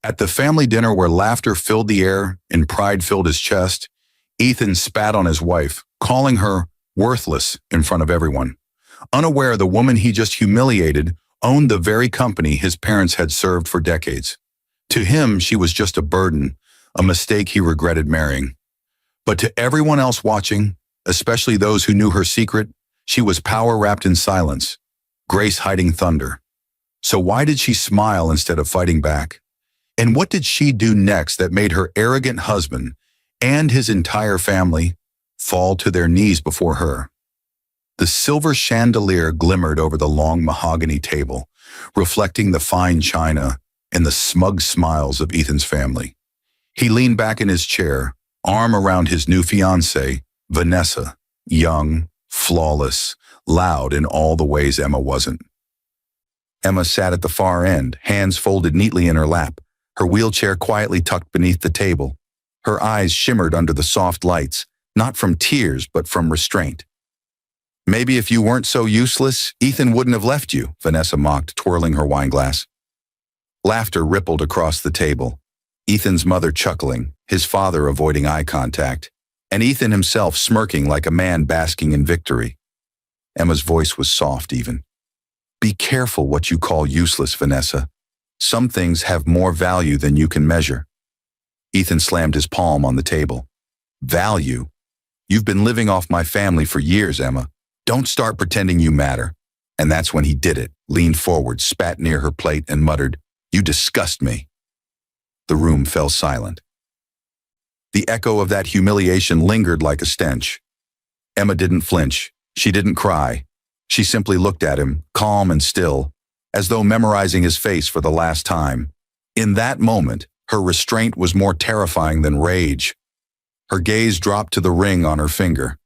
At the family dinner where laughter filled the air and pride filled his chest, Ethan spat on his wife, calling her worthless in front of everyone. Unaware the woman he just humiliated owned the very company his parents had served for decades. To him, she was just a burden, a mistake he regretted marrying. But to everyone else watching, especially those who knew her secret, she was power wrapped in silence, grace hiding thunder. So why did she smile instead of fighting back? And what did she do next that made her arrogant husband and his entire family fall to their knees before her? The silver chandelier glimmered over the long mahogany table, reflecting the fine china and the smug smiles of Ethan's family. He leaned back in his chair, arm around his new fiancée, Vanessa, young, flawless, loud in all the ways Emma wasn't. Emma sat at the far end, hands folded neatly in her lap, her wheelchair quietly tucked beneath the table. Her eyes shimmered under the soft lights, not from tears but from restraint. "Maybe if you weren't so useless, Ethan wouldn't have left you," Vanessa mocked, twirling her wineglass. Laughter rippled across the table. Ethan's mother chuckling, his father avoiding eye contact, and Ethan himself smirking like a man basking in victory. Emma's voice was soft even. "Be careful what you call useless, Vanessa. Some things have more value than you can measure." Ethan slammed his palm on the table. "Value? You've been living off my family for years, Emma. Don't start pretending you matter." And that's when he did it, leaned forward, spat near her plate, and muttered, "You disgust me." The room fell silent. The echo of that humiliation lingered like a stench. Emma didn't flinch. She didn't cry. She simply looked at him, calm and still, as though memorizing his face for the last time. In that moment, her restraint was more terrifying than rage. Her gaze dropped to the ring on her finger.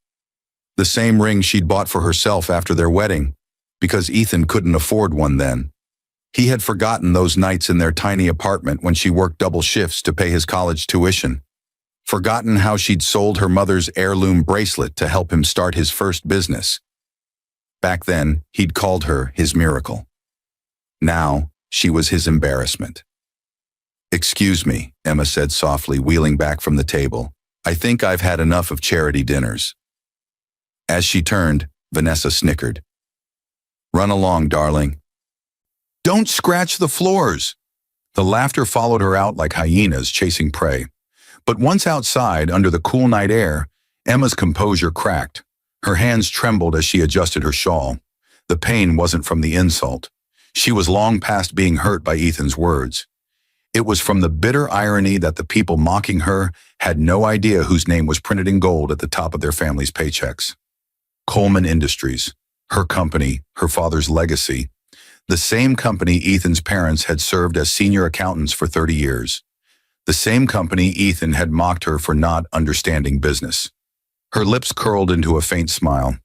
The same ring she'd bought for herself after their wedding, because Ethan couldn't afford one then. He had forgotten those nights in their tiny apartment when she worked double shifts to pay his college tuition. Forgotten how she'd sold her mother's heirloom bracelet to help him start his first business. Back then, he'd called her his miracle. Now, she was his embarrassment. "Excuse me," Emma said softly, wheeling back from the table. "I think I've had enough of charity dinners." As she turned, Vanessa snickered. "Run along, darling." "Don't scratch the floors." The laughter followed her out like hyenas chasing prey. But once outside, under the cool night air, Emma's composure cracked. Her hands trembled as she adjusted her shawl. The pain wasn't from the insult. She was long past being hurt by Ethan's words. It was from the bitter irony that the people mocking her had no idea whose name was printed in gold at the top of their family's paychecks. Coleman Industries, her company, her father's legacy, the same company Ethan's parents had served as senior accountants for 30 years. The same company Ethan had mocked her for not understanding business. Her lips curled into a faint smile.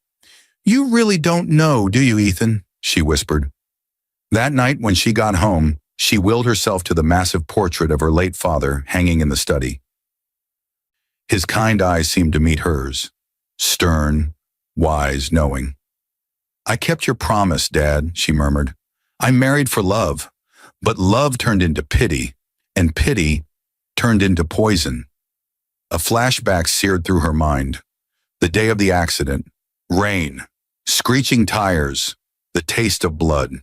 "You really don't know, do you, Ethan?" she whispered. That night when she got home, she willed herself to the massive portrait of her late father hanging in the study. His kind eyes seemed to meet hers, stern, wise, knowing. "I kept your promise, Dad," she murmured. "I married for love, but love turned into pity, and pity turned into poison." A flashback seared through her mind. The day of the accident, rain, screeching tires, the taste of blood.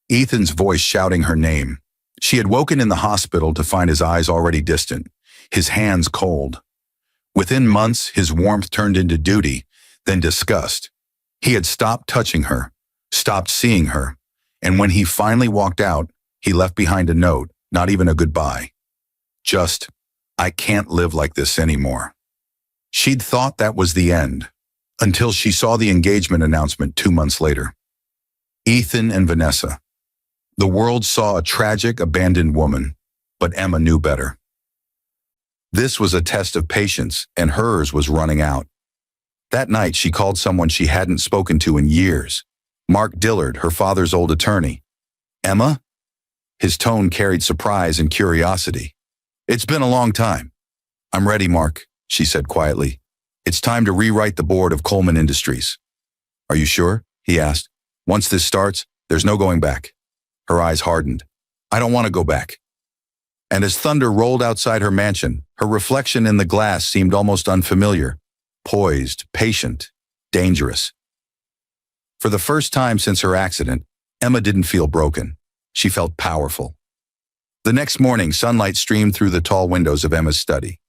Ethan's voice shouting her name. She had woken in the hospital to find his eyes already distant, his hands cold. Within months, his warmth turned into duty, then disgust. He had stopped touching her, stopped seeing her, and when he finally walked out, he left behind a note, not even a goodbye. Just, "I can't live like this anymore." She'd thought that was the end, until she saw the engagement announcement 2 months later. Ethan and Vanessa. The world saw a tragic, abandoned woman, but Emma knew better. This was a test of patience, and hers was running out. That night, she called someone she hadn't spoken to in years, Mark Dillard, her father's old attorney. "Emma?" His tone carried surprise and curiosity. "It's been a long time." "I'm ready, Mark," she said quietly. "It's time to rewrite the board of Coleman Industries." "Are you sure?" he asked. "Once this starts, there's no going back." Her eyes hardened. "I don't want to go back." And as thunder rolled outside her mansion, her reflection in the glass seemed almost unfamiliar, poised, patient, dangerous. For the first time since her accident, Emma didn't feel broken. She felt powerful. The next morning, sunlight streamed through the tall windows of Emma's study.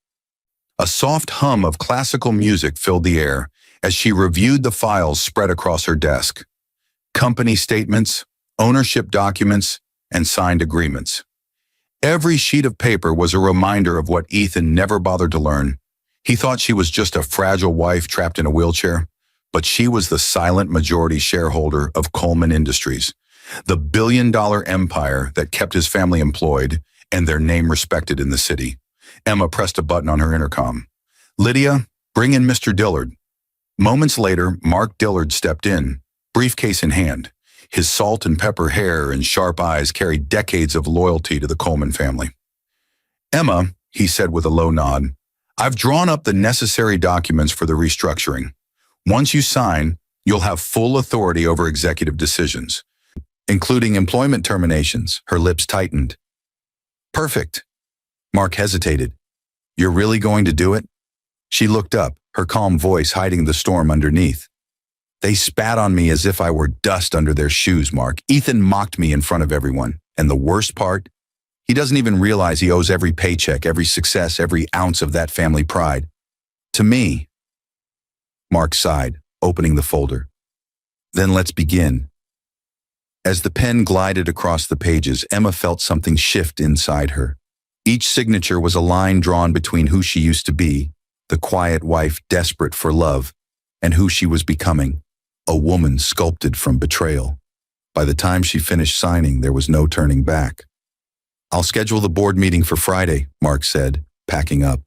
A soft hum of classical music filled the air as she reviewed the files spread across her desk. Company statements, ownership documents, and signed agreements. Every sheet of paper was a reminder of what Ethan never bothered to learn. He thought she was just a fragile wife trapped in a wheelchair, but she was the silent majority shareholder of Coleman Industries, the billion-dollar empire that kept his family employed and their name respected in the city. Emma pressed a button on her intercom. "Lydia, bring in Mr. Dillard." Moments later, Mark Dillard stepped in, briefcase in hand. His salt and pepper hair and sharp eyes carried decades of loyalty to the Coleman family. "Emma," he said with a low nod, "I've drawn up the necessary documents for the restructuring. Once you sign, you'll have full authority over executive decisions, including employment terminations." Her lips tightened. "Perfect." Mark hesitated. "You're really going to do it?" She looked up, her calm voice hiding the storm underneath. "They spat on me as if I were dust under their shoes, Mark. Ethan mocked me in front of everyone. And the worst part? He doesn't even realize he owes every paycheck, every success, every ounce of that family pride to me." Mark sighed, opening the folder. "Then let's begin." As the pen glided across the pages, Emma felt something shift inside her. Each signature was a line drawn between who she used to be, the quiet wife desperate for love, and who she was becoming, a woman sculpted from betrayal. By the time she finished signing, there was no turning back. "I'll schedule the board meeting for Friday," Mark said, packing up.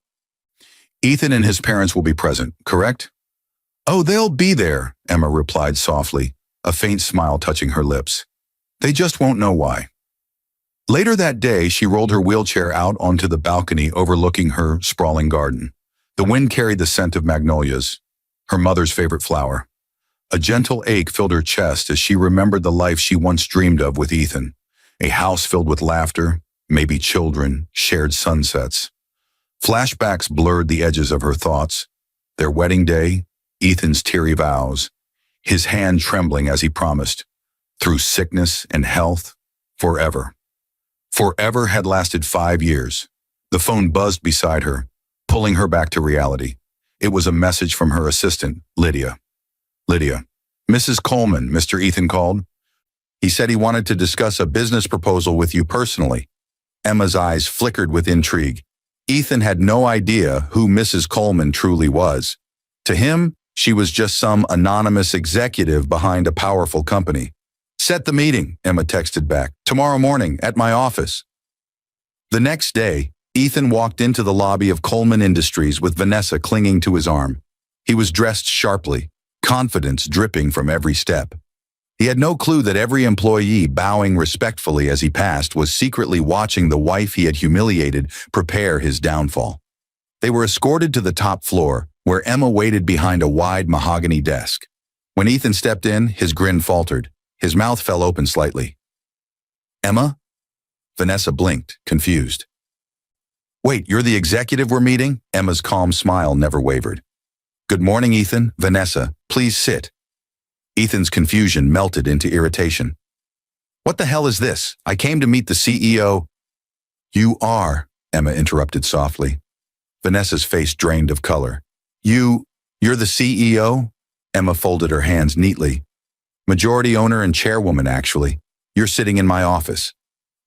"Ethan and his parents will be present, correct?" "Oh, they'll be there," Emma replied softly, a faint smile touching her lips. "They just won't know why." Later that day, she rolled her wheelchair out onto the balcony overlooking her sprawling garden. The wind carried the scent of magnolias, her mother's favorite flower. A gentle ache filled her chest as she remembered the life she once dreamed of with Ethan. A house filled with laughter, maybe children, shared sunsets. Flashbacks blurred the edges of her thoughts. Their wedding day, Ethan's teary vows, his hand trembling as he promised, through sickness and health, forever. Forever had lasted 5 years. The phone buzzed beside her, pulling her back to reality. It was a message from her assistant, Lydia. "Lydia, Mrs. Coleman," Mr. Ethan called. "He said he wanted to discuss a business proposal with you personally." Emma's eyes flickered with intrigue. Ethan had no idea who Mrs. Coleman truly was. To him, she was just some anonymous executive behind a powerful company. "Set the meeting," Emma texted back. "Tomorrow morning, at my office." The next day, Ethan walked into the lobby of Coleman Industries with Vanessa clinging to his arm. He was dressed sharply, confidence dripping from every step. He had no clue that every employee bowing respectfully as he passed was secretly watching the wife he had humiliated prepare his downfall. They were escorted to the top floor, where Emma waited behind a wide mahogany desk. When Ethan stepped in, his grin faltered. His mouth fell open slightly. "Emma?" Vanessa blinked, confused. "Wait, you're the executive we're meeting?" Emma's calm smile never wavered. "Good morning, Ethan. Vanessa, please sit." Ethan's confusion melted into irritation. "What the hell is this? I came to meet the CEO." "You are," Emma interrupted softly. Vanessa's face drained of color. You're the CEO?" Emma folded her hands neatly. "Majority owner and chairwoman, actually. You're sitting in my office."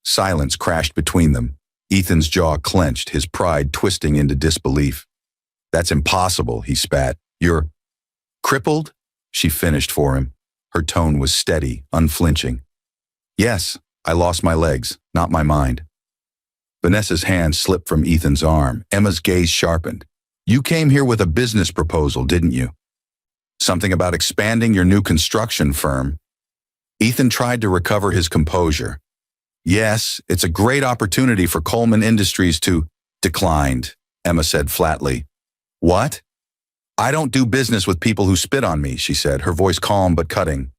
Silence crashed between them. Ethan's jaw clenched, his pride twisting into disbelief. "That's impossible," he spat. "You're crippled?" She finished for him. Her tone was steady, unflinching. "Yes, I lost my legs, not my mind." Vanessa's hand slipped from Ethan's arm. Emma's gaze sharpened. "You came here with a business proposal, didn't you? Something about expanding your new construction firm." Ethan tried to recover his composure. "Yes, it's a great opportunity for Coleman Industries to..." "Declined," Emma said flatly. "What?" "I don't do business with people who spit on me," she said, her voice calm but cutting.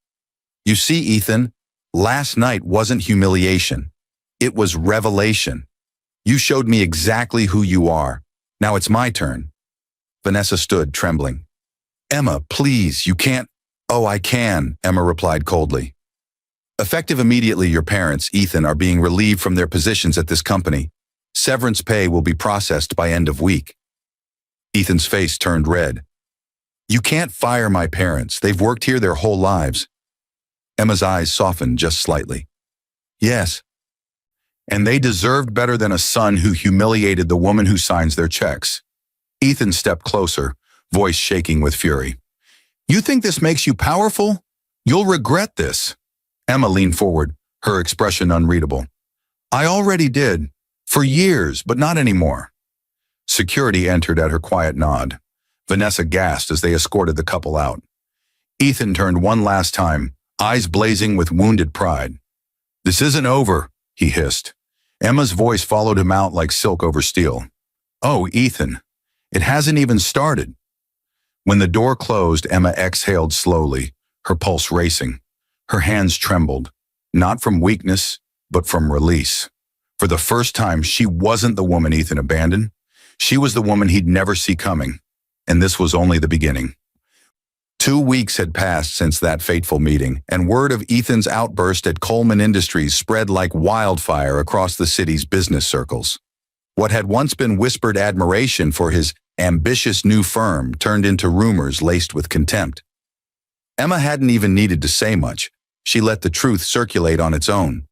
"You see, Ethan, last night wasn't humiliation. It was revelation. You showed me exactly who you are. Now it's my turn." Vanessa stood, trembling. "Emma, please, you can't." "Oh, I can," Emma replied coldly. "Effective immediately, your parents, Ethan, are being relieved from their positions at this company. Severance pay will be processed by end of week." Ethan's face turned red. "You can't fire my parents. They've worked here their whole lives." Emma's eyes softened just slightly. "Yes. And they deserved better than a son who humiliated the woman who signs their checks." Ethan stepped closer, voice shaking with fury. "You think this makes you powerful? You'll regret this." Emma leaned forward, her expression unreadable. "I already did. For years, but not anymore." Security entered at her quiet nod. Vanessa gasped as they escorted the couple out. Ethan turned one last time, eyes blazing with wounded pride. "This isn't over," he hissed. Emma's voice followed him out like silk over steel. "Oh, Ethan, it hasn't even started." When the door closed, Emma exhaled slowly, her pulse racing. Her hands trembled, not from weakness, but from release. For the first time, she wasn't the woman Ethan abandoned. She was the woman he'd never see coming, and this was only the beginning. 2 weeks had passed since that fateful meeting, and word of Ethan's outburst at Coleman Industries spread like wildfire across the city's business circles. What had once been whispered admiration for his ambitious new firm turned into rumors laced with contempt. Emma hadn't even needed to say much. She let the truth circulate on its own.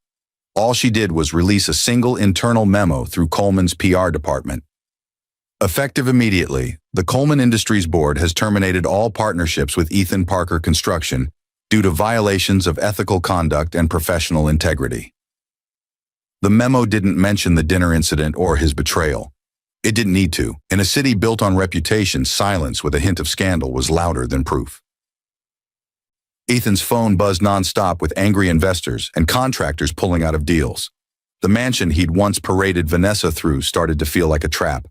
All she did was release a single internal memo through Coleman's PR department. Effective immediately, the Coleman Industries Board has terminated all partnerships with Ethan Parker Construction due to violations of ethical conduct and professional integrity. The memo didn't mention the dinner incident or his betrayal. It didn't need to. In a city built on reputation, silence with a hint of scandal was louder than proof. Ethan's phone buzzed nonstop with angry investors and contractors pulling out of deals. The mansion he'd once paraded Vanessa through started to feel like a trap.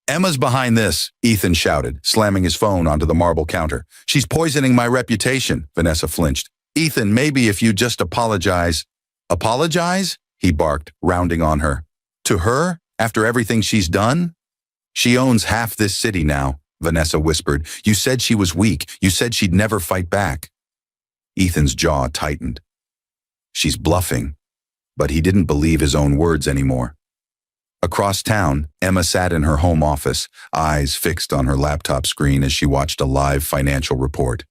"Emma's behind this," Ethan shouted, slamming his phone onto the marble counter. "She's poisoning my reputation." Vanessa flinched. "Ethan, maybe if you just apologize." "Apologize?" he barked, rounding on her. "To her? After everything she's done?" "She owns half this city now," Vanessa whispered. "You said she was weak. You said she'd never fight back." Ethan's jaw tightened. She's bluffing, but he didn't believe his own words anymore. Across town, Emma sat in her home office, eyes fixed on her laptop screen as she watched a live financial report.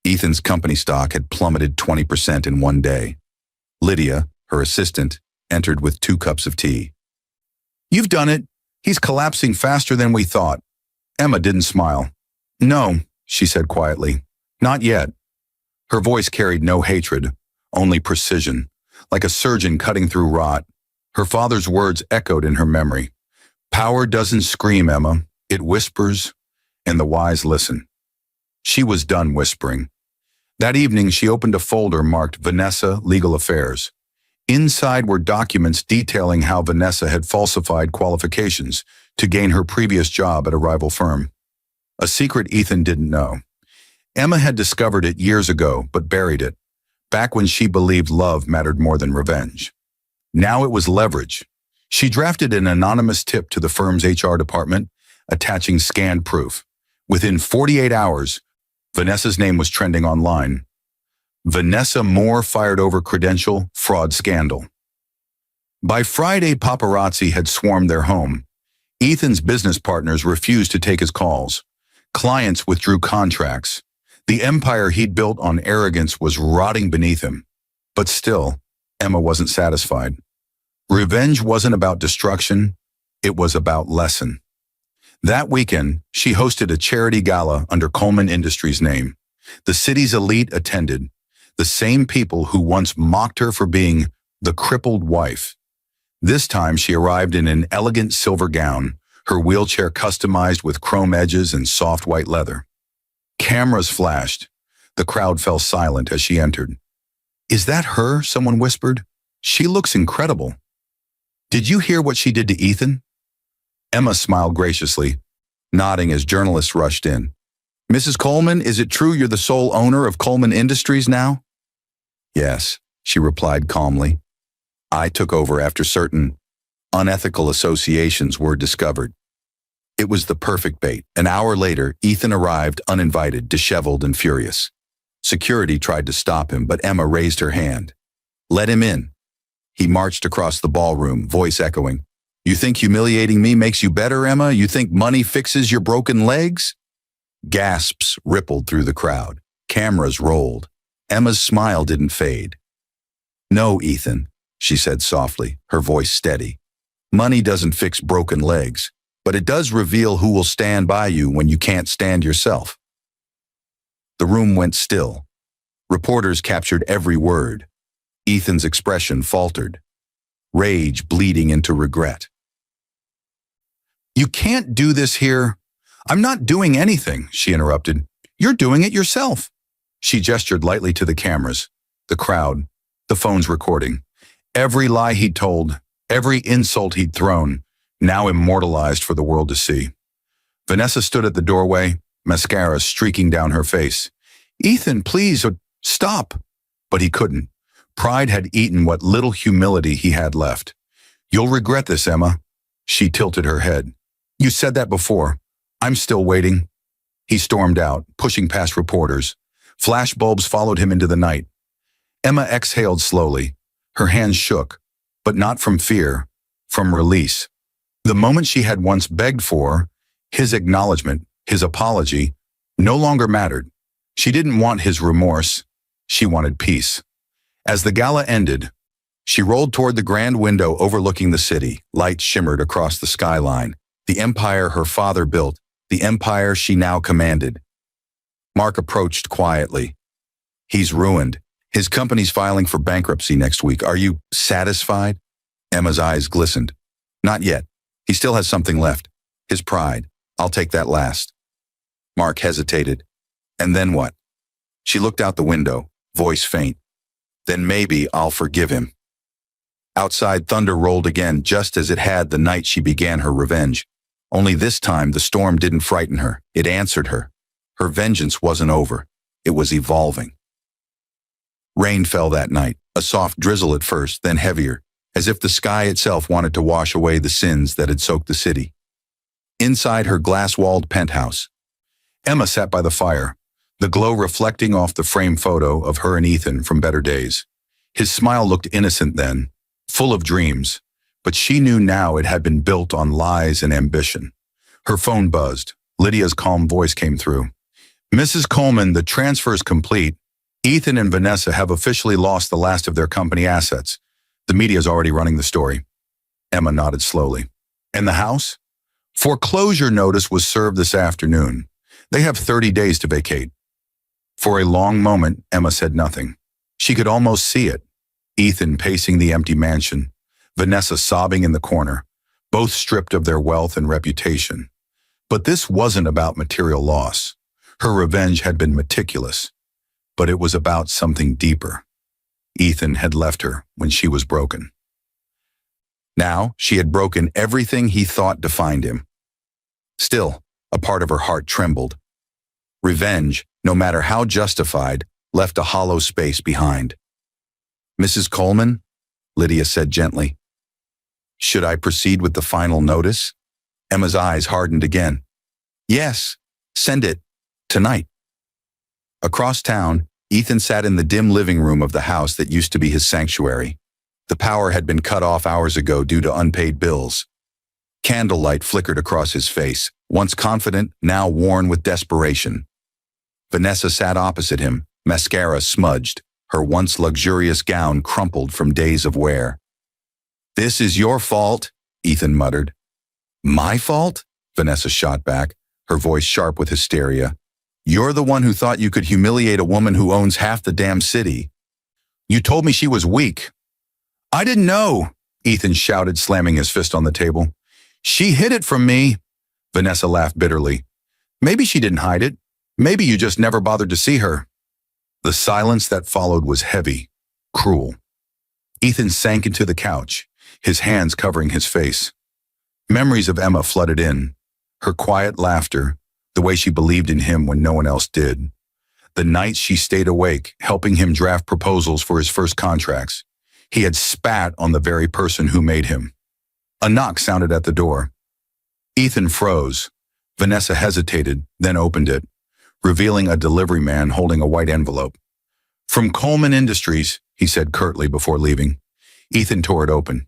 Ethan's company stock had plummeted 20% in one day. Lydia, her assistant, entered with 2 cups of tea. "You've done it. He's collapsing faster than we thought." Emma didn't smile. "No," she said quietly. "Not yet." Her voice carried no hatred, only precision, like a surgeon cutting through rot. Her father's words echoed in her memory. "Power doesn't scream, Emma. It whispers, and the wise listen." She was done whispering. That evening, she opened a folder marked Vanessa Legal Affairs. Inside were documents detailing how Vanessa had falsified qualifications to gain her previous job at a rival firm. A secret Ethan didn't know. Emma had discovered it years ago, but buried it, back when she believed love mattered more than revenge. Now it was leverage. She drafted an anonymous tip to the firm's HR department, attaching scanned proof. Within 48 hours, Vanessa's name was trending online. Vanessa Moore fired over credential fraud scandal. By Friday, paparazzi had swarmed their home. Ethan's business partners refused to take his calls. Clients withdrew contracts. The empire he'd built on arrogance was rotting beneath him. But still, Emma wasn't satisfied. Revenge wasn't about destruction, it was about lesson. That weekend, she hosted a charity gala under Coleman Industries' name. The city's elite attended, the same people who once mocked her for being the crippled wife. This time she arrived in an elegant silver gown, her wheelchair customized with chrome edges and soft white leather. Cameras flashed. The crowd fell silent as she entered. "Is that her?" someone whispered. "She looks incredible." "Did you hear what she did to Ethan?" Emma smiled graciously, nodding as journalists rushed in. "Mrs. Coleman, is it true you're the sole owner of Coleman Industries now?" "Yes," she replied calmly. "I took over after certain Unethical associations were discovered. It was the perfect bait. An hour later, Ethan arrived uninvited, disheveled and furious. Security tried to stop him, but Emma raised her hand. Let him in. He marched across the ballroom, voice echoing. You think humiliating me makes you better, Emma? You think money fixes your broken legs? Gasps rippled through the crowd. Cameras rolled. Emma's smile didn't fade. No, Ethan, she said softly, her voice steady. Money doesn't fix broken legs, but it does reveal who will stand by you when you can't stand yourself. The room went still. Reporters captured every word. Ethan's expression faltered, rage bleeding into regret. You can't do this here. I'm not doing anything, she interrupted. You're doing it yourself. She gestured lightly to the cameras, the crowd, the phones recording. Every lie he'd told, every insult he'd thrown, now immortalized for the world to see. Vanessa stood at the doorway, mascara streaking down her face. Ethan, please, stop. But he couldn't. Pride had eaten what little humility he had left. You'll regret this, Emma. She tilted her head. You said that before. I'm still waiting. He stormed out, pushing past reporters. Flashbulbs followed him into the night. Emma exhaled slowly. Her hands shook, but not from fear, from release. The moment she had once begged for, his acknowledgement, his apology, no longer mattered. She didn't want his remorse. She wanted peace. As the gala ended, she rolled toward the grand window overlooking the city. Light shimmered across the skyline. The empire her father built, the empire she now commanded. Mark approached quietly. He's ruined. His company's filing for bankruptcy next week. Are you satisfied? Emma's eyes glistened. Not yet. He still has something left. His pride. I'll take that last. Mark hesitated. And then what? She looked out the window, voice faint. Then maybe I'll forgive him. Outside, thunder rolled again, just as it had the night she began her revenge. Only this time, the storm didn't frighten her. It answered her. Her vengeance wasn't over. It was evolving. Rain fell that night, a soft drizzle at first, then heavier, as if the sky itself wanted to wash away the sins that had soaked the city. Inside her glass-walled penthouse, Emma sat by the fire, the glow reflecting off the framed photo of her and Ethan from better days. His smile looked innocent then, full of dreams, but she knew now it had been built on lies and ambition. Her phone buzzed. Lydia's calm voice came through. Mrs. Coleman, the transfer's complete. Ethan and Vanessa have officially lost the last of their company assets. The media's already running the story. Emma nodded slowly. And the house? Foreclosure notice was served this afternoon. They have 30 days to vacate. For a long moment, Emma said nothing. She could almost see it. Ethan pacing the empty mansion, Vanessa sobbing in the corner, both stripped of their wealth and reputation. But this wasn't about material loss. Her revenge had been meticulous, but it was about something deeper. Ethan had left her when she was broken. Now, she had broken everything he thought defined him. Still, a part of her heart trembled. Revenge, no matter how justified, left a hollow space behind. Mrs. Coleman, Lydia said gently. Should I proceed with the final notice? Emma's eyes hardened again. Yes, send it, tonight. Across town, Ethan sat in the dim living room of the house that used to be his sanctuary. The power had been cut off hours ago due to unpaid bills. Candlelight flickered across his face, once confident, now worn with desperation. Vanessa sat opposite him, mascara smudged, her once luxurious gown crumpled from days of wear. This is your fault, Ethan muttered. My fault? Vanessa shot back, her voice sharp with hysteria. You're the one who thought you could humiliate a woman who owns half the damn city. You told me she was weak. I didn't know, Ethan shouted, slamming his fist on the table. She hid it from me. Vanessa laughed bitterly. Maybe she didn't hide it. Maybe you just never bothered to see her. The silence that followed was heavy, cruel. Ethan sank into the couch, his hands covering his face. Memories of Emma flooded in, her quiet laughter, the way she believed in him when no one else did. The nights she stayed awake, helping him draft proposals for his first contracts. He had spat on the very person who made him. A knock sounded at the door. Ethan froze. Vanessa hesitated, then opened it, revealing a delivery man holding a white envelope. "From Coleman Industries," he said curtly before leaving. Ethan tore it open.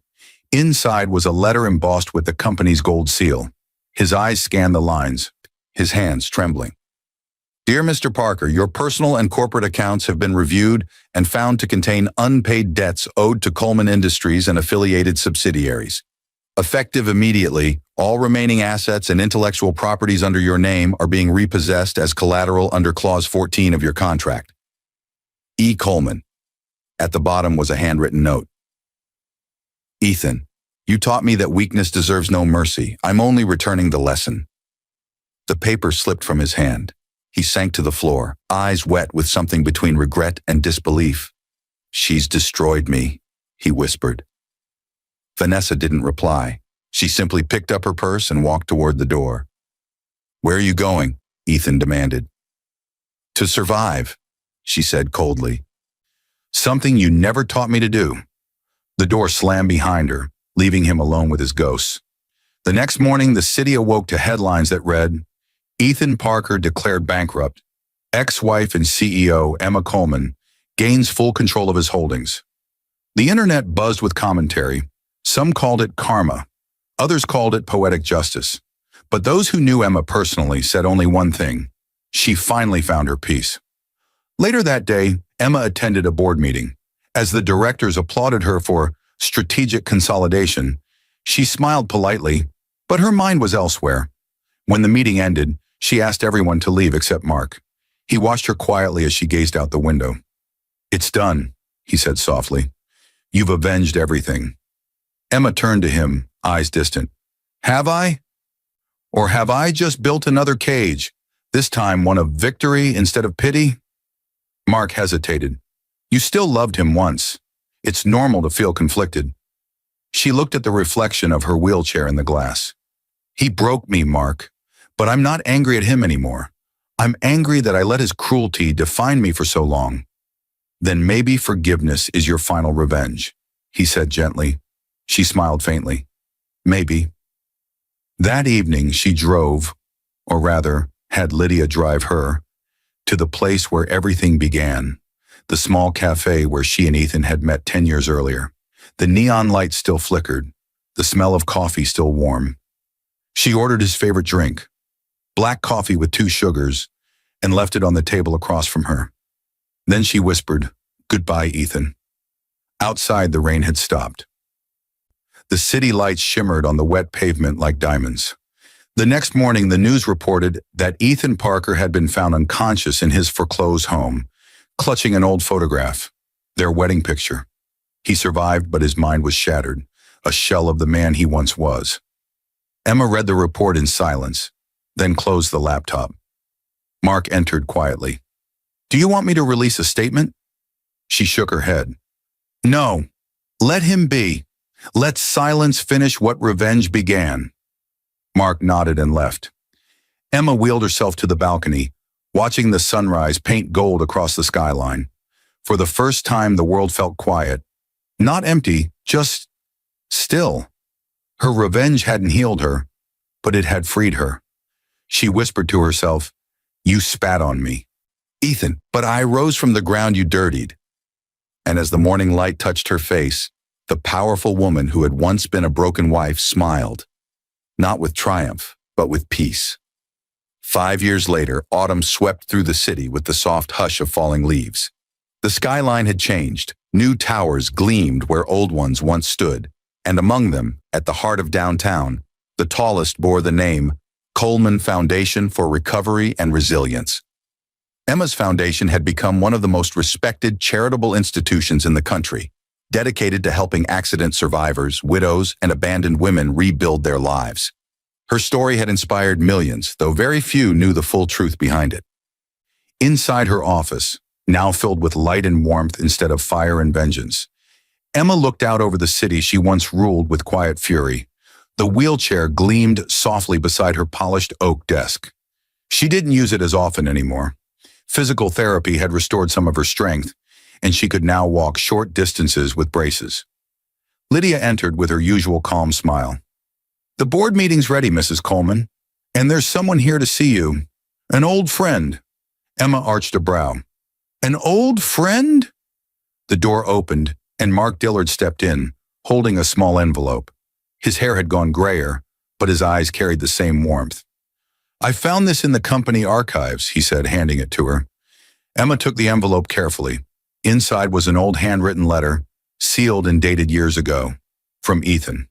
Inside was a letter embossed with the company's gold seal. His eyes scanned the lines, his hands trembling. "Dear Mr. Parker, your personal and corporate accounts have been reviewed and found to contain unpaid debts owed to Coleman Industries and affiliated subsidiaries. Effective immediately, all remaining assets and intellectual properties under your name are being repossessed as collateral under Clause 14 of your contract. E. Coleman." At the bottom was a handwritten note. "Ethan, you taught me that weakness deserves no mercy. I'm only returning the lesson." The paper slipped from his hand. He sank to the floor, eyes wet with something between regret and disbelief. "She's destroyed me," he whispered. Vanessa didn't reply. She simply picked up her purse and walked toward the door. "Where are you going?" Ethan demanded. "To survive," she said coldly. "Something you never taught me to do." The door slammed behind her, leaving him alone with his ghosts. The next morning, the city awoke to headlines that read, "Ethan Parker declared bankrupt. Ex-wife and CEO Emma Coleman gains full control of his holdings." The internet buzzed with commentary. Some called it karma. Others called it poetic justice. But those who knew Emma personally said only one thing: she finally found her peace. Later that day, Emma attended a board meeting. As the directors applauded her for strategic consolidation, she smiled politely, but her mind was elsewhere. When the meeting ended, she asked everyone to leave except Mark. He watched her quietly as she gazed out the window. "It's done," he said softly. "You've avenged everything." Emma turned to him, eyes distant. "Have I? Or have I just built another cage, this time one of victory instead of pity?" Mark hesitated. "You still loved him once. It's normal to feel conflicted." She looked at the reflection of her wheelchair in the glass. "He broke me, Mark, but I'm not angry at him anymore. I'm angry that I let his cruelty define me for so long." "Then maybe forgiveness is your final revenge," he said gently. She smiled faintly. "Maybe." That evening she drove, or rather, had Lydia drive her, to the place where everything began, the small cafe where she and Ethan had met 10 years earlier. The neon lights still flickered, the smell of coffee still warm. She ordered his favorite drink, black coffee with 2 sugars, and left it on the table across from her. Then she whispered, "Goodbye, Ethan." Outside, the rain had stopped. The city lights shimmered on the wet pavement like diamonds. The next morning, the news reported that Ethan Parker had been found unconscious in his foreclosed home, clutching an old photograph, their wedding picture. He survived, but his mind was shattered, a shell of the man he once was. Emma read the report in silence, then closed the laptop. Mark entered quietly. "Do you want me to release a statement?" She shook her head. "No, let him be. Let silence finish what revenge began." Mark nodded and left. Emma wheeled herself to the balcony, watching the sunrise paint gold across the skyline. For the first time, the world felt quiet. Not empty, just still. Her revenge hadn't healed her, but it had freed her. She whispered to herself, "You spat on me, Ethan, but I rose from the ground you dirtied." And as the morning light touched her face, the powerful woman who had once been a broken wife smiled, not with triumph, but with peace. 5 years later, autumn swept through the city with the soft hush of falling leaves. The skyline had changed. New towers gleamed where old ones once stood, and among them, at the heart of downtown, the tallest bore the name Coleman Foundation for Recovery and Resilience. Emma's foundation had become one of the most respected charitable institutions in the country, dedicated to helping accident survivors, widows, and abandoned women rebuild their lives. Her story had inspired millions, though very few knew the full truth behind it. Inside her office, now filled with light and warmth instead of fire and vengeance, Emma looked out over the city she once ruled with quiet fury. The wheelchair gleamed softly beside her polished oak desk. She didn't use it as often anymore. Physical therapy had restored some of her strength, and she could now walk short distances with braces. Lydia entered with her usual calm smile. "The board meeting's ready, Mrs. Coleman, and there's someone here to see you. An old friend." Emma arched a brow. "An old friend?" The door opened, and Mark Dillard stepped in, holding a small envelope. His hair had gone grayer, but his eyes carried the same warmth. "I found this in the company archives," he said, handing it to her. Emma took the envelope carefully. Inside was an old handwritten letter, sealed and dated years ago, from Ethan.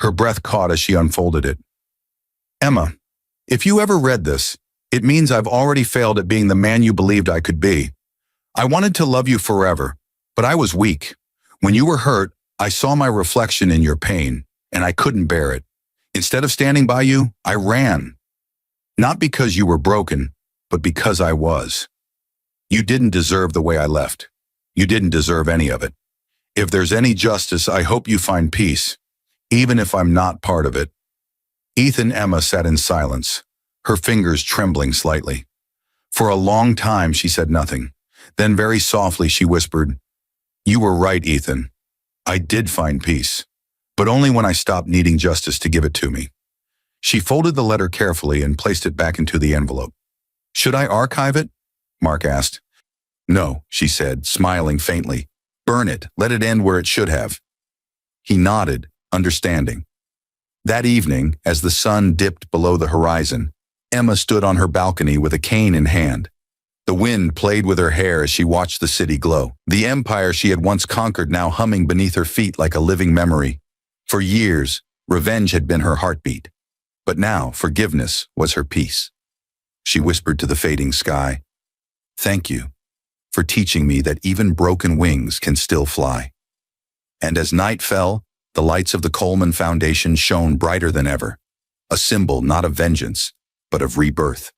Her breath caught as she unfolded it. "Emma, if you ever read this, it means I've already failed at being the man you believed I could be. I wanted to love you forever, but I was weak. When you were hurt, I saw my reflection in your pain, and I couldn't bear it. Instead of standing by you, I ran. Not because you were broken, but because I was. You didn't deserve the way I left. You didn't deserve any of it. If there's any justice, I hope you find peace, even if I'm not part of it." Ethan Emma sat in silence, her fingers trembling slightly. For a long time, she said nothing. Then very softly, she whispered, "You were right, Ethan. I did find peace, but only when I stopped needing justice to give it to me." She folded the letter carefully and placed it back into the envelope. "Should I archive it?" Mark asked. "No," she said, smiling faintly. "Burn it. Let it end where it should have." He nodded, understanding. That evening, as the sun dipped below the horizon, Emma stood on her balcony with a cane in hand. The wind played with her hair as she watched the city glow. The empire she had once conquered now humming beneath her feet like a living memory. For years, revenge had been her heartbeat. But now, forgiveness was her peace. She whispered to the fading sky, "Thank you for teaching me that even broken wings can still fly." And as night fell, the lights of the Coleman Foundation shone brighter than ever, a symbol not of vengeance, but of rebirth.